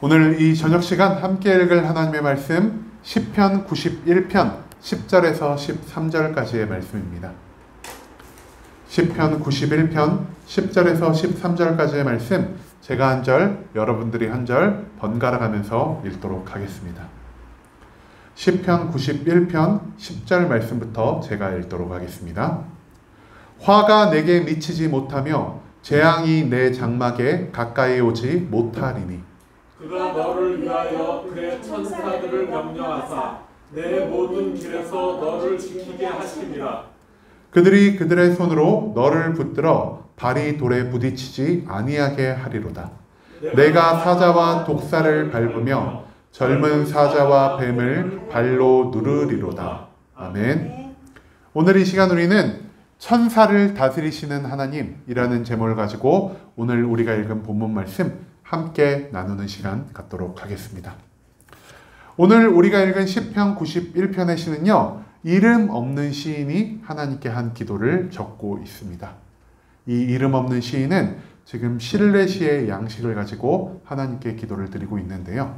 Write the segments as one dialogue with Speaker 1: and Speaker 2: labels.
Speaker 1: 오늘 이 저녁 시간 함께 읽을 하나님의 말씀 시편 91편 10절에서 13절까지의 말씀입니다. 시편 91편 10절에서 13절까지의 말씀, 제가 한 절, 여러분들이 한 절 번갈아 가면서 읽도록 하겠습니다. 시편 91편 10절 말씀부터 제가 읽도록 하겠습니다. 화가 내게 미치지 못하며 재앙이 내 장막에 가까이 오지 못하리니
Speaker 2: 그가 너를 위하여 그의 천사들을 명령하사 내 모든 길에서 너를 지키게 하심이라.
Speaker 1: 그들이 그들의 손으로 너를 붙들어 발이 돌에 부딪히지 아니하게 하리로다. 내가 사자와 독사를 밟으며 젊은 사자와 뱀을 발로 누르리로다. 아멘. 오늘 이 시간 우리는 천사를 다스리시는 하나님이라는 제목을 가지고 오늘 우리가 읽은 본문 말씀 함께 나누는 시간 갖도록 하겠습니다. 오늘 우리가 읽은 시편 91편의 시는요, 이름 없는 시인이 하나님께 한 기도를 적고 있습니다. 이 이름 없는 시인은 지금 신뢰시의 양식을 가지고 하나님께 기도를 드리고 있는데요.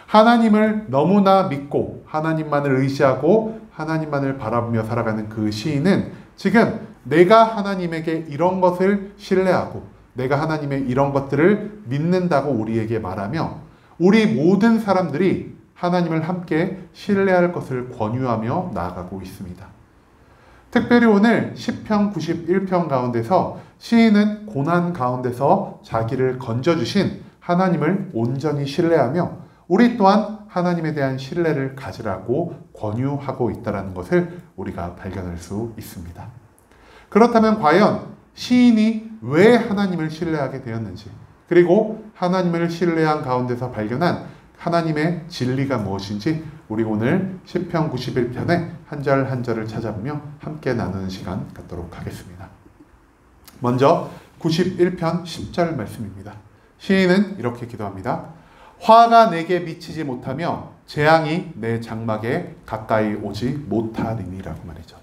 Speaker 1: 하나님을 너무나 믿고 하나님만을 의지하고 하나님만을 바라보며 살아가는 그 시인은 지금 내가 하나님에게 이런 것을 신뢰하고 내가 하나님의 이런 것들을 믿는다고 우리에게 말하며 우리 모든 사람들이 하나님을 함께 신뢰할 것을 권유하며 나아가고 있습니다. 특별히 오늘 시편 91편 가운데서 시인은 고난 가운데서 자기를 건져주신 하나님을 온전히 신뢰하며 우리 또한 하나님에 대한 신뢰를 가지라고 권유하고 있다는 것을 우리가 발견할 수 있습니다. 그렇다면 과연 시인이 왜 하나님을 신뢰하게 되었는지, 그리고 하나님을 신뢰한 가운데서 발견한 하나님의 진리가 무엇인지 우리 오늘 시편 91편의 한 절 한 절을 찾아보며 함께 나누는 시간 갖도록 하겠습니다. 먼저 91편 10절 말씀입니다. 시인은 이렇게 기도합니다. 화가 내게 미치지 못하며 재앙이 내 장막에 가까이 오지 못하리니라고 말이죠.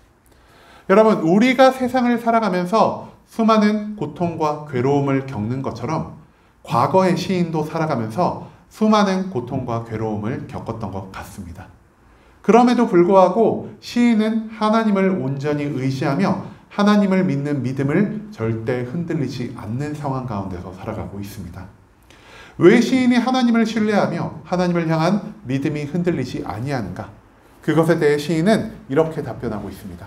Speaker 1: 여러분, 우리가 세상을 살아가면서 수많은 고통과 괴로움을 겪는 것처럼 과거의 시인도 살아가면서 수많은 고통과 괴로움을 겪었던 것 같습니다. 그럼에도 불구하고 시인은 하나님을 온전히 의지하며 하나님을 믿는 믿음을 절대 흔들리지 않는 상황 가운데서 살아가고 있습니다. 왜 시인이 하나님을 신뢰하며 하나님을 향한 믿음이 흔들리지 아니하는가? 그것에 대해 시인은 이렇게 답변하고 있습니다.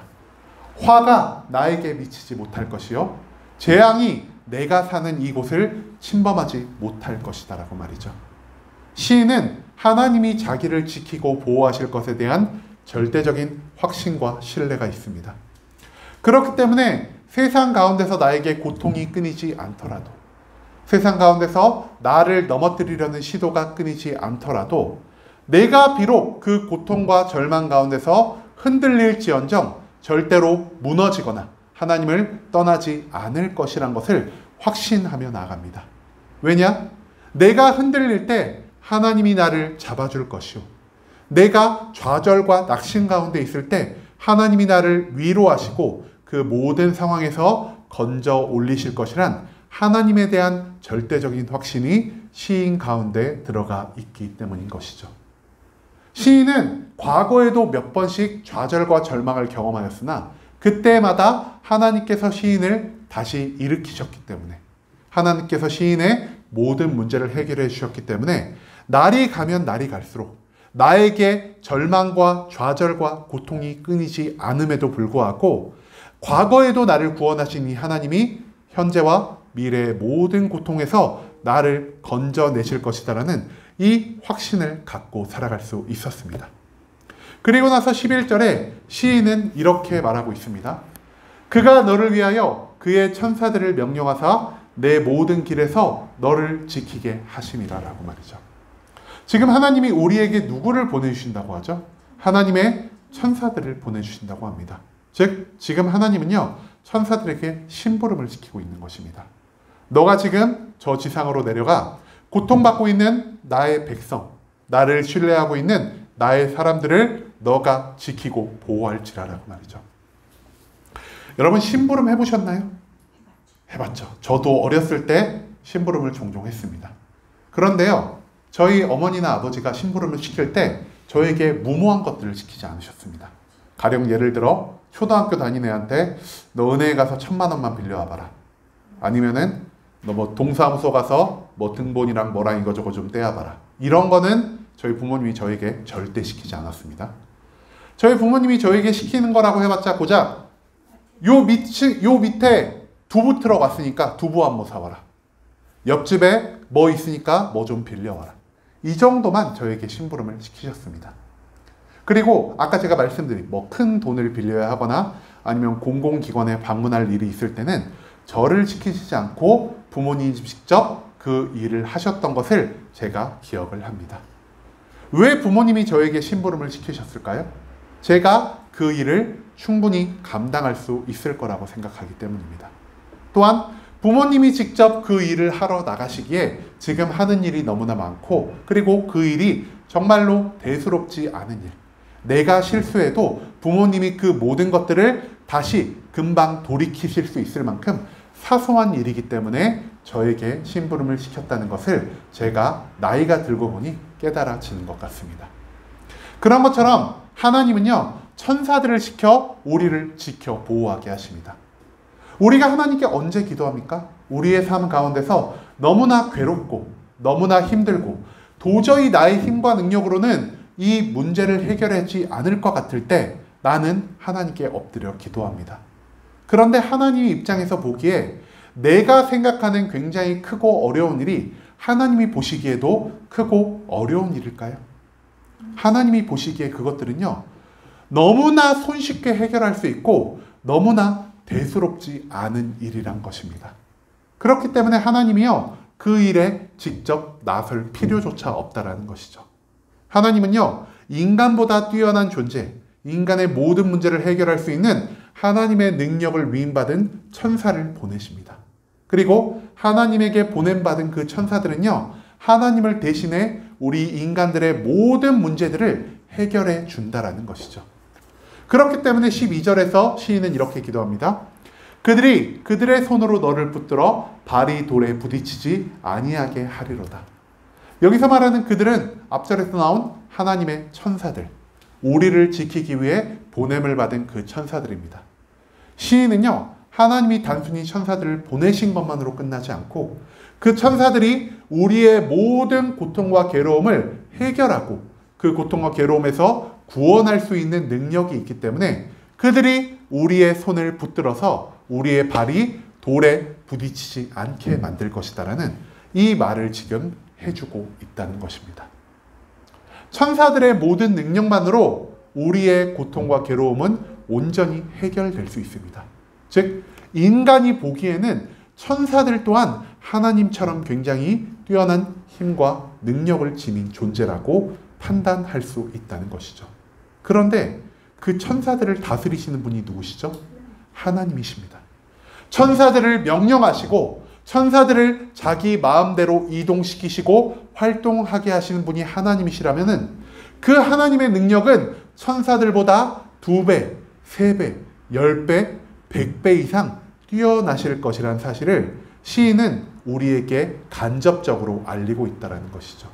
Speaker 1: 화가 나에게 미치지 못할 것이요 재앙이 내가 사는 이곳을 침범하지 못할 것이다 라고 말이죠. 시인은 하나님이 자기를 지키고 보호하실 것에 대한 절대적인 확신과 신뢰가 있습니다. 그렇기 때문에 세상 가운데서 나에게 고통이 끊이지 않더라도, 세상 가운데서 나를 넘어뜨리려는 시도가 끊이지 않더라도 내가 비록 그 고통과 절망 가운데서 흔들릴지언정 절대로 무너지거나 하나님을 떠나지 않을 것이란 것을 확신하며 나아갑니다. 왜냐? 내가 흔들릴 때 하나님이 나를 잡아줄 것이요, 내가 좌절과 낙심 가운데 있을 때 하나님이 나를 위로하시고 그 모든 상황에서 건져 올리실 것이란 하나님에 대한 절대적인 확신이 시인 가운데 들어가 있기 때문인 것이죠. 시인은 과거에도 몇 번씩 좌절과 절망을 경험하였으나 그때마다 하나님께서 시인을 다시 일으키셨기 때문에, 하나님께서 시인의 모든 문제를 해결해 주셨기 때문에 날이 가면 날이 갈수록 나에게 절망과 좌절과 고통이 끊이지 않음에도 불구하고 과거에도 나를 구원하신 이 하나님이 현재와 미래의 모든 고통에서 나를 건져내실 것이다라는 이 확신을 갖고 살아갈 수 있었습니다. 그리고 나서 11절에 시인은 이렇게 말하고 있습니다. 그가 너를 위하여 그의 천사들을 명령하사 내 모든 길에서 너를 지키게 하심이라 라고 말이죠. 지금 하나님이 우리에게 누구를 보내주신다고 하죠? 하나님의 천사들을 보내주신다고 합니다. 즉 지금 하나님은요, 천사들에게 심부름을 지키고 있는 것입니다. 너가 지금 저 지상으로 내려가 고통받고 있는 나의 백성, 나를 신뢰하고 있는 나의 사람들을 너가 지키고 보호할지라라고 말이죠. 여러분, 심부름 해보셨나요? 해봤죠. 저도 어렸을 때 심부름을 종종 했습니다. 그런데요, 저희 어머니나 아버지가 심부름을 시킬 때 저에게 무모한 것들을 시키지 않으셨습니다. 가령 예를 들어 초등학교 다니는 애한테 너 은행에 가서 1,000만 원만 빌려와봐라. 아니면은 너 뭐 동사무소 가서 뭐 등본이랑 뭐랑 이거저거 좀 떼와봐라. 이런 거는 저희 부모님이 저에게 절대 시키지 않았습니다. 저희 부모님이 저에게 시키는 거라고 해봤자 고작 요 밑에 두부 트럭 왔으니까 두부 한 모 사와라. 옆집에 뭐 있으니까 뭐 좀 빌려와라. 이 정도만 저에게 심부름을 시키셨습니다. 그리고 아까 제가 말씀드린 뭐 큰 돈을 빌려야 하거나 아니면 공공기관에 방문할 일이 있을 때는 저를 시키시지 않고 부모님이 직접 그 일을 하셨던 것을 제가 기억을 합니다. 왜 부모님이 저에게 심부름을 시키셨을까요? 제가 그 일을 충분히 감당할 수 있을 거라고 생각하기 때문입니다. 또한 부모님이 직접 그 일을 하러 나가시기에 지금 하는 일이 너무나 많고 그리고 그 일이 정말로 대수롭지 않은 일, 내가 실수해도 부모님이 그 모든 것들을 다시 금방 돌이키실 수 있을 만큼 사소한 일이기 때문에 저에게 심부름을 시켰다는 것을 제가 나이가 들고 보니 깨달아지는 것 같습니다. 그런 것처럼 하나님은요, 천사들을 시켜 우리를 지켜 보호하게 하십니다. 우리가 하나님께 언제 기도합니까? 우리의 삶 가운데서 너무나 괴롭고 너무나 힘들고 도저히 나의 힘과 능력으로는 이 문제를 해결하지 않을 것 같을 때 나는 하나님께 엎드려 기도합니다. 그런데 하나님 입장에서 보기에 내가 생각하는 굉장히 크고 어려운 일이 하나님이 보시기에도 크고 어려운 일일까요? 하나님이 보시기에 그것들은요, 너무나 손쉽게 해결할 수 있고 너무나 대수롭지 않은 일이란 것입니다. 그렇기 때문에 하나님이요, 그 일에 직접 나설 필요조차 없다라는 것이죠. 하나님은요, 인간보다 뛰어난 존재, 인간의 모든 문제를 해결할 수 있는 하나님의 능력을 위임받은 천사를 보내십니다. 그리고 하나님에게 보냄받은 그 천사들은요, 하나님을 대신해 우리 인간들의 모든 문제들을 해결해 준다라는 것이죠. 그렇기 때문에 12절에서 시인은 이렇게 기도합니다. 그들이 그들의 손으로 너를 붙들어 발이 돌에 부딪히지 아니하게 하리로다. 여기서 말하는 그들은 앞절에서 나온 하나님의 천사들, 우리를 지키기 위해 보냄을 받은 그 천사들입니다. 시인은요, 하나님이 단순히 천사들을 보내신 것만으로 끝나지 않고 그 천사들이 우리의 모든 고통과 괴로움을 해결하고 그 고통과 괴로움에서 구원할 수 있는 능력이 있기 때문에 그들이 우리의 손을 붙들어서 우리의 발이 돌에 부딪히지 않게 만들 것이다라는 이 말을 지금 해주고 있다는 것입니다. 천사들의 모든 능력만으로 우리의 고통과 괴로움은 온전히 해결될 수 있습니다. 즉, 인간이 보기에는 천사들 또한 하나님처럼 굉장히 뛰어난 힘과 능력을 지닌 존재라고 판단할 수 있다는 것이죠. 그런데 그 천사들을 다스리시는 분이 누구시죠? 하나님이십니다. 천사들을 명령하시고 천사들을 자기 마음대로 이동시키시고 활동하게 하시는 분이 하나님이시라면은 그 하나님의 능력은 천사들보다 2배, 3배, 10배, 100배 이상 뛰어나실 것이라는 사실을 시인은 우리에게 간접적으로 알리고 있다는 것이죠.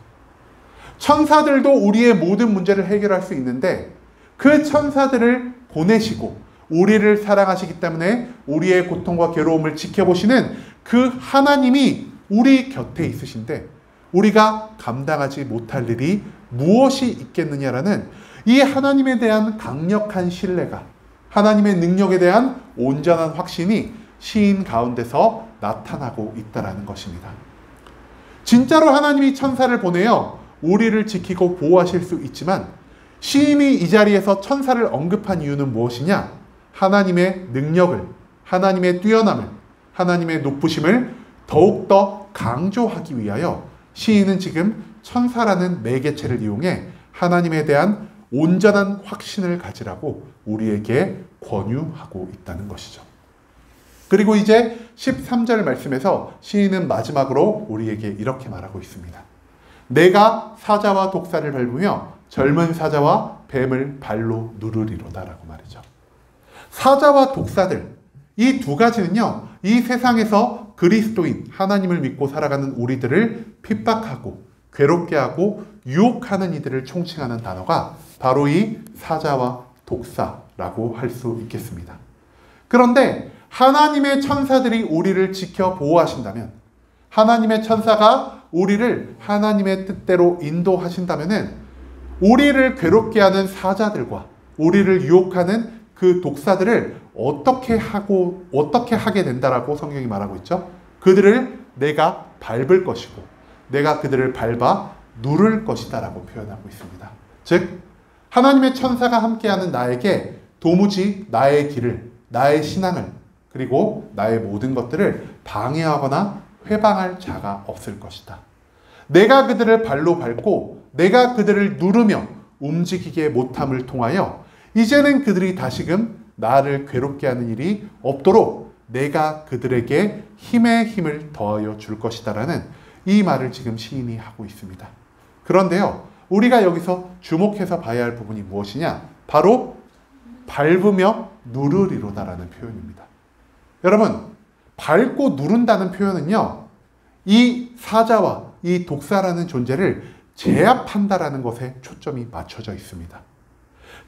Speaker 1: 천사들도 우리의 모든 문제를 해결할 수 있는데 그 천사들을 보내시고 우리를 사랑하시기 때문에 우리의 고통과 괴로움을 지켜보시는 그 하나님이 우리 곁에 있으신데 우리가 감당하지 못할 일이 무엇이 있겠느냐라는 이 하나님에 대한 강력한 신뢰가, 하나님의 능력에 대한 온전한 확신이 시인 가운데서 나타나고 있다는 것입니다. 진짜로 하나님이 천사를 보내어 우리를 지키고 보호하실 수 있지만 시인이 이 자리에서 천사를 언급한 이유는 무엇이냐? 하나님의 능력을, 하나님의 뛰어남을, 하나님의 높으심을 더욱더 강조하기 위하여 시인은 지금 천사라는 매개체를 이용해 하나님에 대한 온전한 확신을 가지라고 우리에게 권유하고 있다는 것이죠. 그리고 이제 13절 말씀에서 시인은 마지막으로 우리에게 이렇게 말하고 있습니다. 내가 사자와 독사를 밟으며 젊은 사자와 뱀을 발로 누르리로다라고 말이죠. 사자와 독사들, 이 두 가지는요, 이 세상에서 그리스도인, 하나님을 믿고 살아가는 우리들을 핍박하고 괴롭게 하고 유혹하는 이들을 총칭하는 단어가 바로 이 사자와 독사라고 할 수 있겠습니다. 그런데 하나님의 천사들이 우리를 지켜 보호하신다면, 하나님의 천사가 우리를 하나님의 뜻대로 인도하신다면 우리를 괴롭게 하는 사자들과 우리를 유혹하는 그 독사들을 어떻게 하게 된다라고 성경이 말하고 있죠. 그들을 내가 밟을 것이고 내가 그들을 밟아 누를 것이다 라고 표현하고 있습니다. 즉 하나님의 천사가 함께하는 나에게 도무지 나의 길을, 나의 신앙을, 그리고 나의 모든 것들을 방해하거나 회방할 자가 없을 것이다. 내가 그들을 발로 밟고 내가 그들을 누르며 움직이게 못함을 통하여 이제는 그들이 다시금 나를 괴롭게 하는 일이 없도록 내가 그들에게 힘에 힘을 더하여 줄 것이다 라는 이 말을 지금 시인이 하고 있습니다. 그런데요, 우리가 여기서 주목해서 봐야 할 부분이 무엇이냐? 바로 밟으며 누르리로다 라는 표현입니다. 여러분, 밟고 누른다는 표현은요, 이 사자와 이 독사라는 존재를 제압한다라는 것에 초점이 맞춰져 있습니다.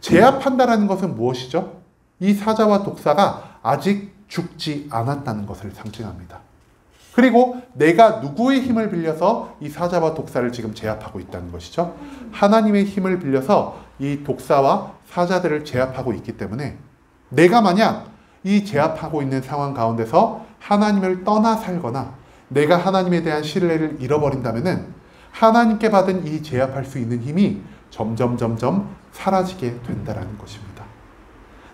Speaker 1: 제압한다라는 것은 무엇이죠? 이 사자와 독사가 아직 죽지 않았다는 것을 상징합니다. 그리고 내가 누구의 힘을 빌려서 이 사자와 독사를 지금 제압하고 있다는 것이죠? 하나님의 힘을 빌려서 이 독사와 사자들을 제압하고 있기 때문에 내가 만약 이 제압하고 있는 상황 가운데서 하나님을 떠나 살거나 내가 하나님에 대한 신뢰를 잃어버린다면 하나님께 받은 이 제압할 수 있는 힘이 점점 사라지게 된다는 것입니다.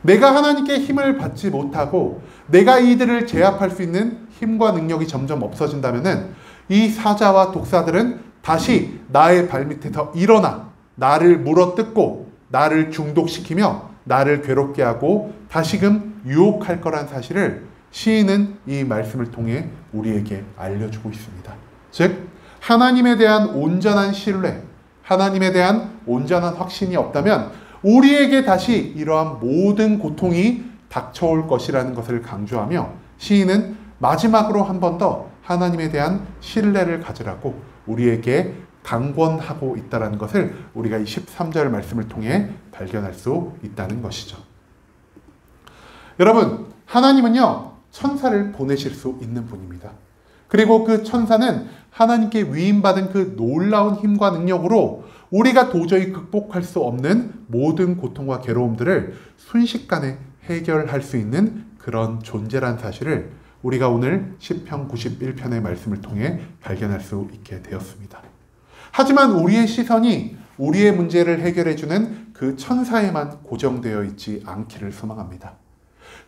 Speaker 1: 내가 하나님께 힘을 받지 못하고 내가 이들을 제압할 수 있는 힘과 능력이 점점 없어진다면 이 사자와 독사들은 다시 나의 발밑에서 일어나 나를 물어뜯고 나를 중독시키며 나를 괴롭게 하고 다시금 유혹할 거란 사실을 시인은 이 말씀을 통해 우리에게 알려주고 있습니다. 즉 하나님에 대한 온전한 신뢰, 하나님에 대한 온전한 확신이 없다면 우리에게 다시 이러한 모든 고통이 닥쳐올 것이라는 것을 강조하며 시인은 마지막으로 한 번 더 하나님에 대한 신뢰를 가지라고 우리에게 강권하고 있다는 것을 우리가 이 13절 말씀을 통해 발견할 수 있다는 것이죠. 여러분, 하나님은요, 천사를 보내실 수 있는 분입니다. 그리고 그 천사는 하나님께 위임받은 그 놀라운 힘과 능력으로 우리가 도저히 극복할 수 없는 모든 고통과 괴로움들을 순식간에 해결할 수 있는 그런 존재란 사실을 우리가 오늘 시편 91편의 말씀을 통해 발견할 수 있게 되었습니다. 하지만 우리의 시선이 우리의 문제를 해결해주는 그 천사에만 고정되어 있지 않기를 소망합니다.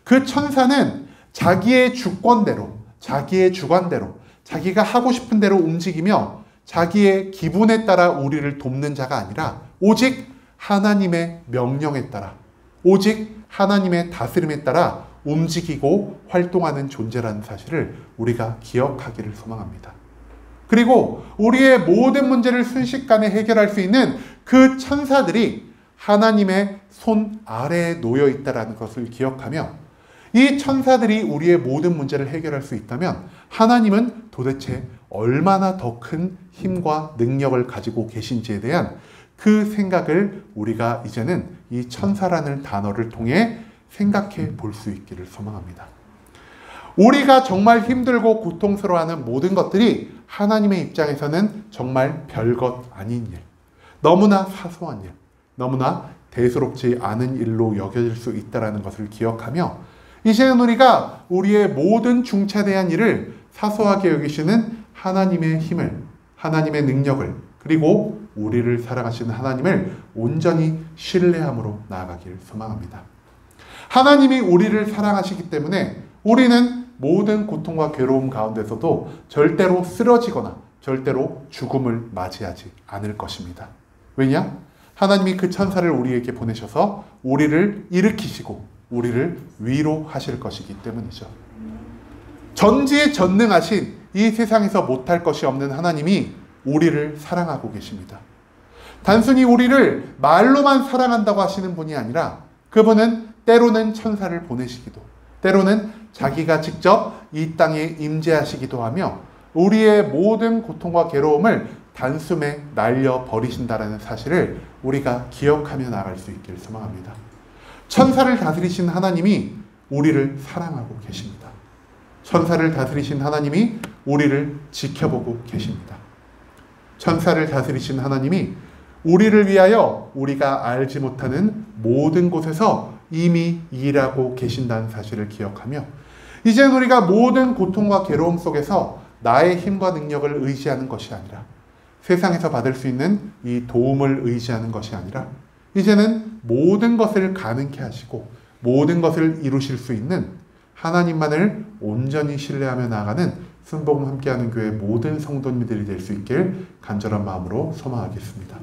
Speaker 1: 그 천사는 자기의 주권대로, 자기의 주관대로, 자기가 하고 싶은 대로 움직이며 자기의 기분에 따라 우리를 돕는 자가 아니라 오직 하나님의 명령에 따라, 오직 하나님의 다스림에 따라 움직이고 활동하는 존재라는 사실을 우리가 기억하기를 소망합니다. 그리고 우리의 모든 문제를 순식간에 해결할 수 있는 그 천사들이 하나님의 손 아래에 놓여 있다는 것을 기억하며 이 천사들이 우리의 모든 문제를 해결할 수 있다면 하나님은 도대체 얼마나 더 큰 힘과 능력을 가지고 계신지에 대한 그 생각을 우리가 이제는 이 천사라는 단어를 통해 생각해 볼 수 있기를 소망합니다. 우리가 정말 힘들고 고통스러워하는 모든 것들이 하나님의 입장에서는 정말 별것 아닌 일, 너무나 사소한 일, 너무나 대수롭지 않은 일로 여겨질 수 있다는 것을 기억하며 이제는 우리가 우리의 모든 중차대한 일을 사소하게 여기시는 하나님의 힘을, 하나님의 능력을, 그리고 우리를 사랑하시는 하나님을 온전히 신뢰함으로 나아가길 소망합니다. 하나님이 우리를 사랑하시기 때문에 우리는 모든 고통과 괴로움 가운데서도 절대로 쓰러지거나 절대로 죽음을 맞이하지 않을 것입니다. 왜냐? 하나님이 그 천사를 우리에게 보내셔서 우리를 일으키시고 우리를 위로하실 것이기 때문이죠. 전지에 전능하신 이 세상에서 못할 것이 없는 하나님이 우리를 사랑하고 계십니다. 단순히 우리를 말로만 사랑한다고 하시는 분이 아니라 그분은 때로는 천사를 보내시기도, 때로는 자기가 직접 이 땅에 임재하시기도 하며 우리의 모든 고통과 괴로움을 단숨에 날려버리신다라는 사실을 우리가 기억하며 나갈 수 있길 소망합니다. 천사를 다스리신 하나님이 우리를 사랑하고 계십니다. 천사를 다스리신 하나님이 우리를 지켜보고 계십니다. 천사를 다스리신 하나님이 우리를 위하여 우리가 알지 못하는 모든 곳에서 이미 일하고 계신다는 사실을 기억하며 이제는 우리가 모든 고통과 괴로움 속에서 나의 힘과 능력을 의지하는 것이 아니라 세상에서 받을 수 있는 이 도움을 의지하는 것이 아니라 이제는 모든 것을 가능케 하시고 모든 것을 이루실 수 있는 하나님만을 온전히 신뢰하며 나아가는 순복음 함께하는 교회 모든 성도님들이 될 수 있길 간절한 마음으로 소망하겠습니다.